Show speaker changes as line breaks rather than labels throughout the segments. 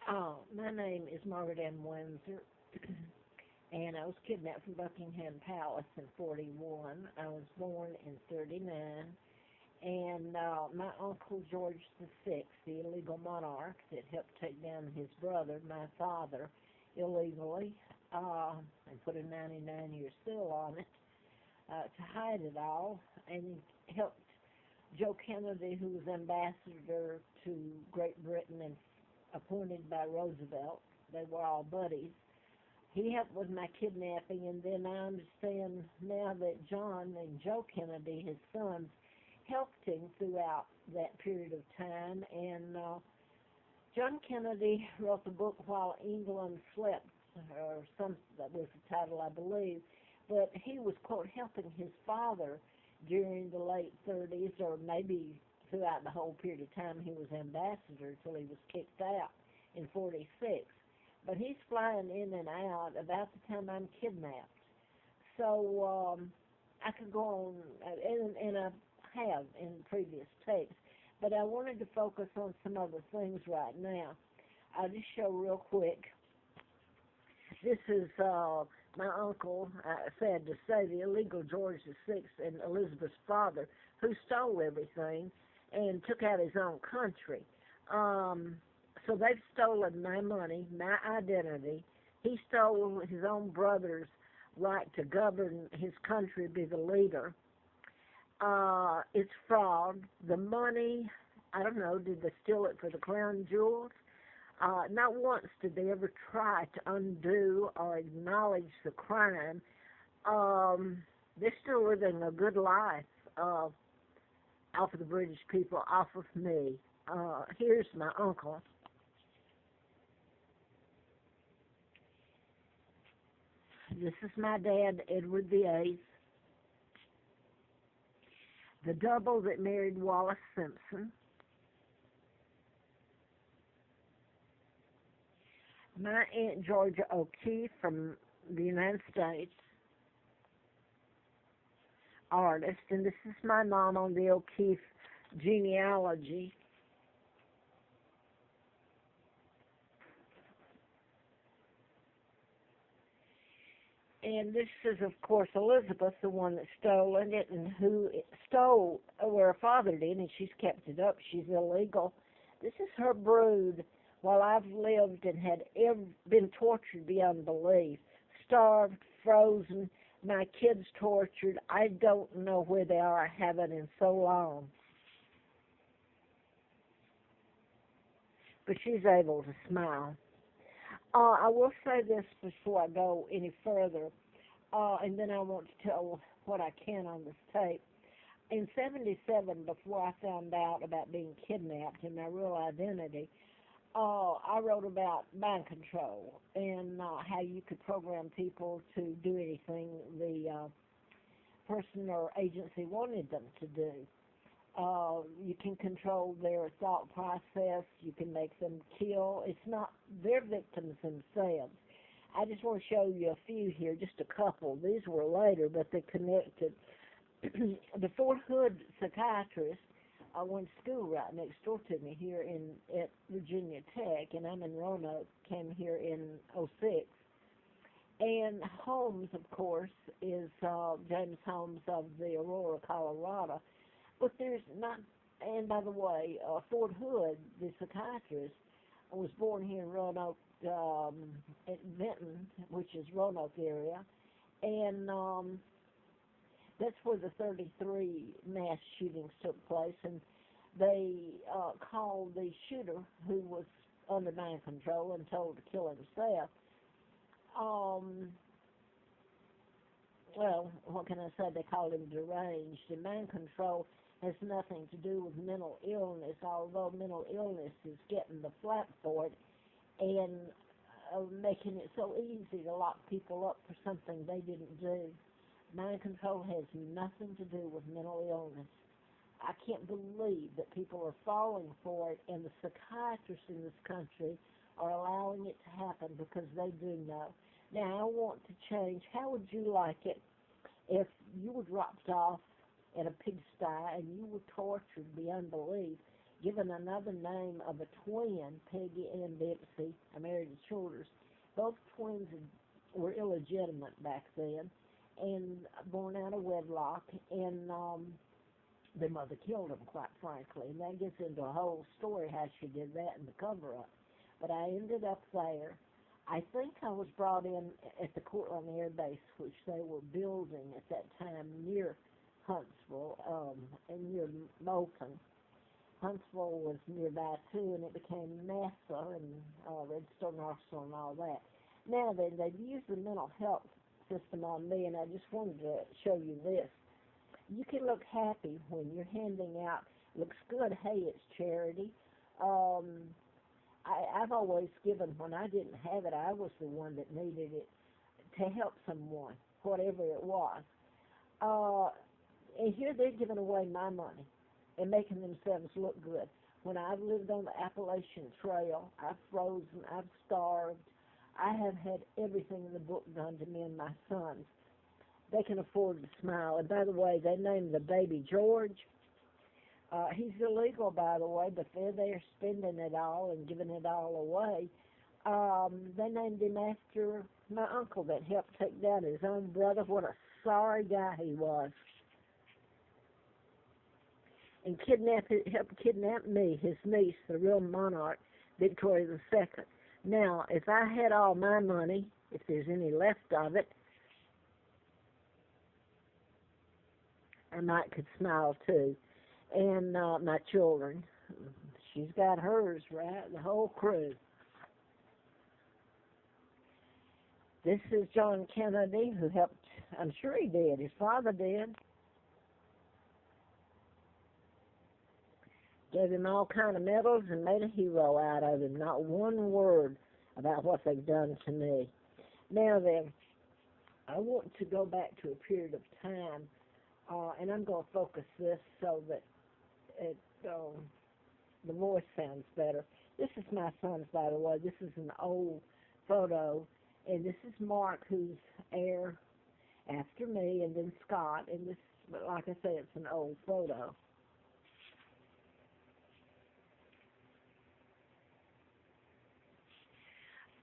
My name is Margaret M. Windsor, and I was kidnapped from Buckingham Palace in 41. I was born in 39, and my uncle George VI, the illegal monarch that helped take down his brother, my father, illegally, and put a 99-year seal on it to hide it all, and helped Joe Kennedy, who was ambassador to Great Britain and appointed by Roosevelt. They were all buddies. He helped with my kidnapping, and then I understand now that John and Joe Kennedy, his sons, helped him throughout that period of time. And John Kennedy wrote the book While England Slept, or some that was the title, I believe. But he was, quote, helping his father during the late 30s, or maybe throughout the whole period of time he was ambassador till he was kicked out in 46. But he's flying in and out about the time I'm kidnapped. So I could go on, and I have in previous tapes, but I wanted to focus on some other things right now. I'll just show real quick. This is my uncle, sad to say, the illegal George VI and Elizabeth's father, who stole everything and took out his own country. So they've stolen my money, my identity. He stole his own brother's right to govern his country, be the leader. It's fraud. The money, I don't know, did they steal it for the crown jewels? Not once did they ever try to undo or acknowledge the crime. They're still living a good life off of the British people, off of me. Here's my uncle. This is my dad, Edward VIII, the double that married Wallace Simpson. My Aunt Georgia O'Keeffe from the United States, artist, and this is my mom on the O'Keeffe genealogy. And this is, of course, Elizabeth, the one that stole it, and who stole where her father did, and she's kept it up. She's illegal. This is her brood while I've lived and had been tortured beyond belief, starved, frozen, my kids tortured. I don't know where they are. I haven't in so long. But she's able to smile. I will say this before I go any further, and then I want to tell what I can on this tape. In 77, before I found out about being kidnapped and my real identity, I wrote about mind control and how you could program people to do anything the person or agency wanted them to do. You can control their thought process. You can make them kill. It's not their victims themselves. I just want to show you a few here, just a couple. These were later, but they're connected. The Fort Hood psychiatrist went to school right next door to me here at Virginia Tech, and I'm in Roanoke, came here in '06. And Holmes, of course, is James Holmes of the Aurora, Colorado. But there's not, and by the way, Fort Hood, the psychiatrist, was born here in Roanoke, at Benton, which is Roanoke area, and that's where the 33 mass shootings took place, and they called the shooter, who was under mind control and told to kill himself. Well, what can I say? They called him deranged. And mind control has nothing to do with mental illness, although mental illness is getting the flap for it and making it so easy to lock people up for something they didn't do. Mind control has nothing to do with mental illness. I can't believe that people are falling for it, and the psychiatrists in this country are allowing it to happen because they do know. Now, I want to change. How would you like it if you were dropped off in a pigsty and you were tortured beyond belief? given another name of a twin, Peggy and Dempsey. I married the Childers. Both twins were illegitimate back then and born out of wedlock, and their mother killed them, quite frankly. And that gets into a whole story how she did that and the cover-up. But I ended up there. I think I was brought in at the Cortland Air Base, which they were building at that time near Huntsville, and near Moulton. Huntsville was nearby too, and it became NASA and Redstone Arsenal and all that. Now then, they've used the mental health system on me, and I just wanted to show you this. You can look happy when you're handing out, looks good, hey, it's charity. I've always given when I didn't have it. I was the one that needed it to help someone, whatever it was. And here they're giving away my money and making themselves look good. When I've lived on the Appalachian Trail, I've frozen, I've starved, I have had everything in the book done to me and my sons. They can afford to smile. And by the way, they named the baby George. He's illegal, by the way, but they're there spending it all and giving it all away. They named him after my uncle that helped take down his own brother. What a sorry guy he was. And helped kidnap me, his niece, the real monarch, Victoria II. Now, if I had all my money, if there's any left of it, I might could smile too. And my children, she's got hers, right? The whole crew. This is John Kennedy, who helped, I'm sure he did, his father did. Gave him all kind of medals and made a hero out of him. Not one word about what they've done to me. Now then, I want to go back to a period of time, and I'm going to focus this so that the voice sounds better. This is my son's, by the way. This is an old photo, and this is Mark, who's heir after me, and then Scott, and this, but like I say, it's an old photo.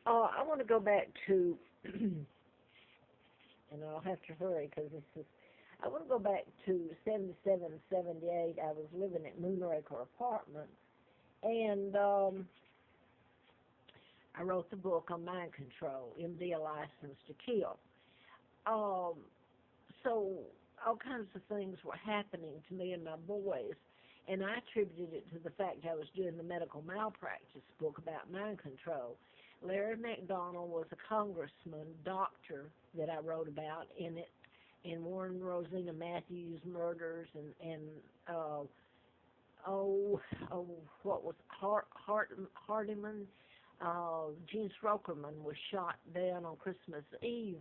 I want to go back to, and I'll have to hurry because I want to go back to 77, 78. I was living at Moonraker Apartments, and I wrote the book on mind control, MD, A License to Kill. So all kinds of things were happening to me and my boys, and I attributed it to the fact I was doing the medical malpractice book about mind control. Larry McDonald was a congressman, doctor, that I wrote about in it, in Warren Rosina Matthews murders, and what was Hardiman? Gene Strokerman was shot down on Christmas Eve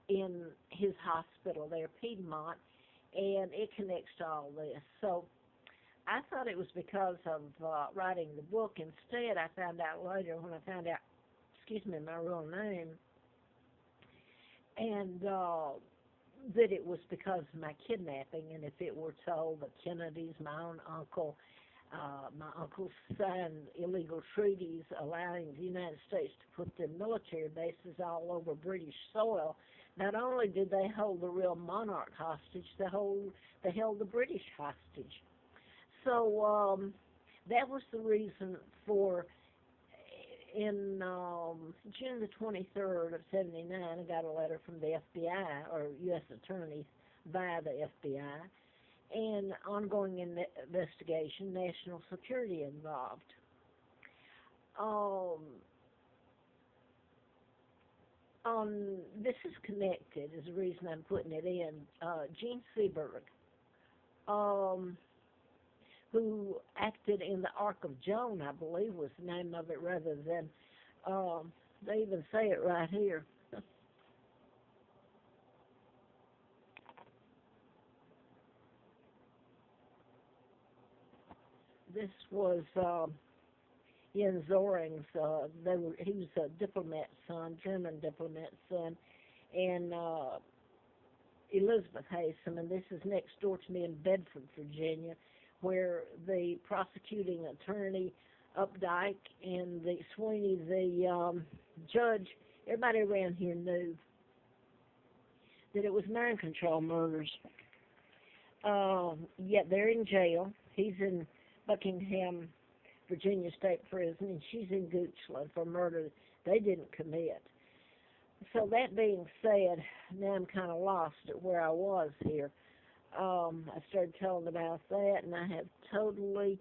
in his hospital there, Piedmont, and it connects to all this. So I thought it was because of writing the book. Instead, I found out later when I found out, my real name, and that it was because of my kidnapping. And if it were told that Kennedy's, my own uncle, my uncle signed illegal treaties allowing the United States to put their military bases all over British soil, not only did they hold the real monarch hostage, they held the British hostage. So that was the reason for, in June the 23rd of 79, I got a letter from the FBI, or U.S. Attorney via the FBI, and ongoing investigation, national security involved. This is connected, is the reason I'm putting it in. Gene Seberg, who acted in the Ark of Joan, I believe was the name of it, rather than, they even say it right here. This was Jens Zoring's, he was a diplomat's son, German diplomat's son, and Elizabeth Haysom, and this is next door to me in Bedford, Virginia, where the prosecuting attorney Updike and the Sweeney, the judge, everybody around here knew that it was mind control murders. Yet they're in jail. He's in Buckingham, Virginia State Prison, and she's in Goochland for murder they didn't commit. So that being said, now I'm kind of lost at where I was here. I started telling about that, and I have totally,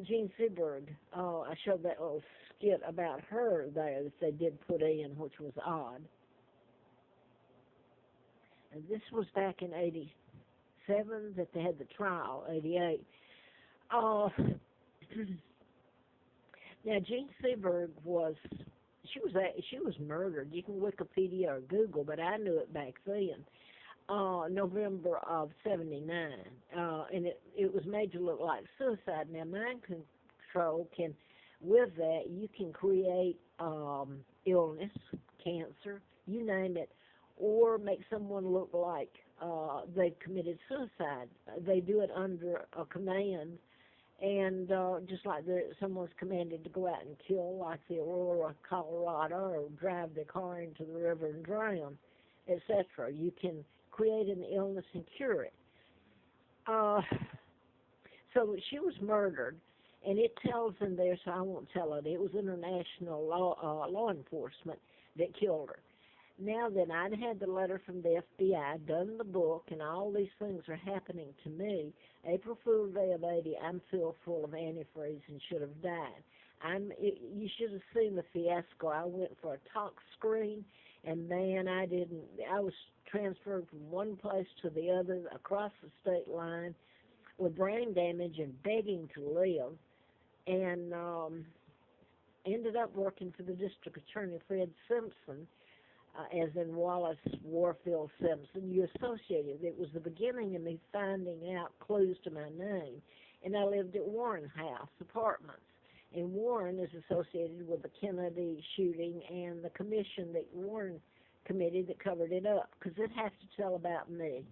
Jean Seberg, I showed that little skit about her there that they did put in, which was odd. And this was back in 87 that they had the trial, 88. Now, Jean Seberg she was murdered. You can Wikipedia or Google, but I knew it back then. November of 79, and it was made to look like suicide. Now, mind control with that, you can create illness, cancer, you name it, or make someone look like they've committed suicide. They do it under a command, and just like someone's commanded to go out and kill, like the Aurora, Colorado, or drive their car into the river and drown, etc. You can create an illness and cure it. So she was murdered, and it tells in there, so I won't tell it. It was international law enforcement that killed her. Now then, I'd had the letter from the FBI, done the book, and all these things are happening to me. April Fool's Day of 80, I'm filled full of antifreeze and should have died. You should have seen the fiasco. I went for a talk screen, and man, I was transferred from one place to the other across the state line with brain damage and begging to live, and ended up working for the district attorney, Fred Simpson, as in Wallace Warfield Simpson. You associated. It was the beginning of me finding out clues to my name, and I lived at Warren House Apartments. And Warren is associated with the Kennedy shooting and the commission that Warren committee that covered it up, because it has to tell about me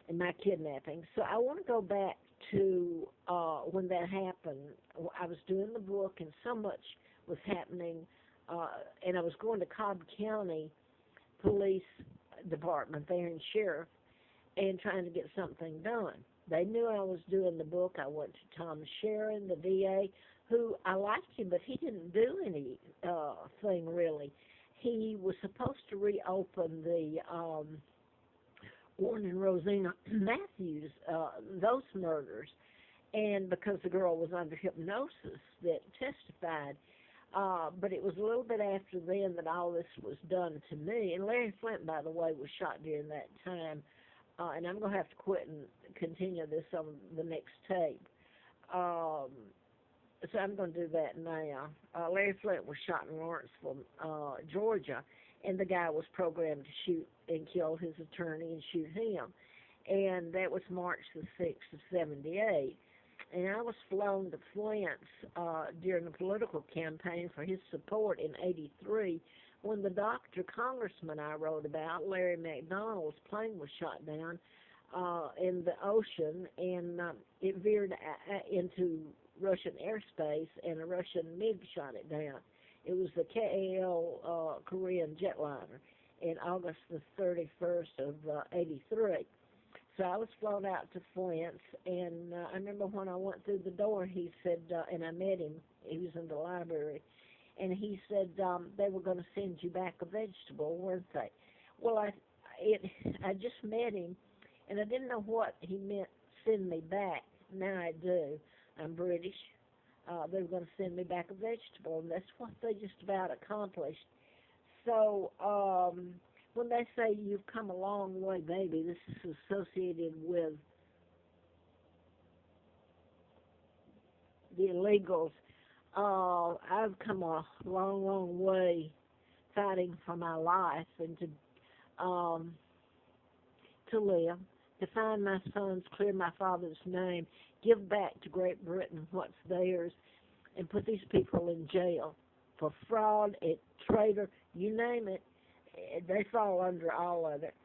and my kidnapping. So I want to go back to when that happened. I was doing the book, and so much was happening, and I was going to Cobb County Police Department there in Sheriff and trying to get something done. They knew I was doing the book. I went to Tom Sharon, the DA, who I liked him, but he didn't do anything really. He was supposed to reopen the Warren and Rosina Matthews, those murders, and because the girl was under hypnosis that testified, but it was a little bit after then that all this was done to me. And Larry Flint, by the way, was shot during that time, and I'm going to have to quit and continue this on the next tape. So I'm going to do that now. Larry Flint was shot in Lawrenceville, Georgia, and the guy was programmed to shoot and kill his attorney and shoot him. And that was March the 6th of 78. And I was flown to Flint's during the political campaign for his support in 83 when the congressman I wrote about, Larry McDonald's plane was shot down in the ocean, and it veered into Russian airspace, and a Russian MiG shot it down. It was the KAL Korean jetliner in August the 31st of 83. So I was flown out to Flint's, and I remember when I went through the door, he said, and I met him, he was in the library, and he said they were going to send you back a vegetable, weren't they? Well, I just met him, and I didn't know what he meant, send me back. Now I do. I'm British. They were going to send me back a vegetable, and that's what they just about accomplished. So when they say you've come a long way, baby, this is associated with the illegals. I've come a long, long way fighting for my life and to live, to find my sons, clear my father's name, give back to Great Britain what's theirs, and put these people in jail for fraud, traitor, you name it. They fall under all of it.